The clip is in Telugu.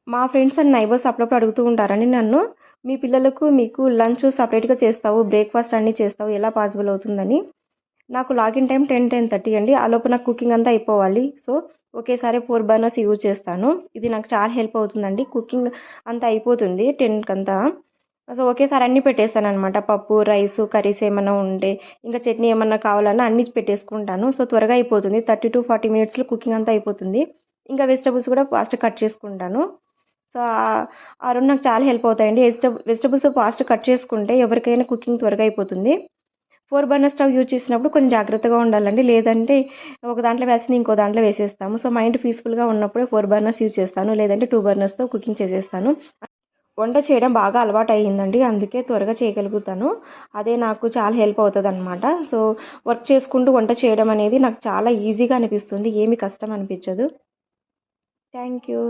మా ఫ్రెండ్స్ అండ్ నైబర్స్ అప్పుడప్పుడు అడుగుతూ ఉంటారండి నన్ను, "మీ పిల్లలకు మీకు లంచ్ సెపరేట్‌గా చేస్తావు, బ్రేక్‌ఫాస్ట్ అన్నీ చేస్తావు. ఎలా పాసిబుల్ అవుతుందని?" నాకు లాగిన్ టైం 10:30 అండి. ఆలోపు నాకు కుకింగ్ అంతా అయిపోవాలి. సో, ఒకేసారి 4 బర్నర్స్ యూజ్ చేస్తాను. ఇది నాకు చాలా హెల్ప్ అవుతుందండి. కుకింగ్ అంతా అయిపోతుంది 10కంతా. సో, ఒకేసారి అన్నీ పెట్టేస్తాననమాట. పప్పు, రైసు, కర్రీస్ ఏమన్నా ఉంటే, ఇంకా చట్నీ ఏమన్నా కావాలన్నా అన్నీ పెట్టేసుకుంటాను. సో, త్వరగా అయిపోతుంది. 30-40 మినిట్స్‌లో కుకింగ్ అంతా అయిపోతుంది. ఇంకా వెజిటబుల్స్ కూడా ఫాస్ట్‌గా కట్ చేసుకుంటాను. సో, ఆ 2 నాకు చాలా హెల్ప్ అవుతాయండి. వెజిటబుల్స్ ఫాస్ట్ కట్ చేసుకుంటే ఎవరికైనా కుకింగ్ త్వరగా అయిపోతుంది. 4 బర్నర్ స్టవ్ యూజ్ చేసినప్పుడు కొంచెం జాగ్రత్తగా ఉండాలండి. లేదంటే ఒక దాంట్లో వేసింది ఇంకో దాంట్లో వేసేస్తాము. సో, మైండ్ పీస్‌ఫుల్‌గా ఉన్నప్పుడే 4 బర్నర్స్ యూజ్ చేస్తాను. లేదంటే 2 బర్నర్స్‌తో కుకింగ్ చేసేస్తాను. వంట చేయడం బాగా అలవాటయిందండి. అందుకే త్వరగా చేయగలుగుతాను. అదే నాకు చాలా హెల్ప్ అవుతదనమాట. సో, వర్క్ చేసుకుంటూ వంట చేయడం అనేది నాకు చాలా ఈజీగా అనిపిస్తుంది. ఏమి కష్టం అనిపిచ్చదు. Thank you.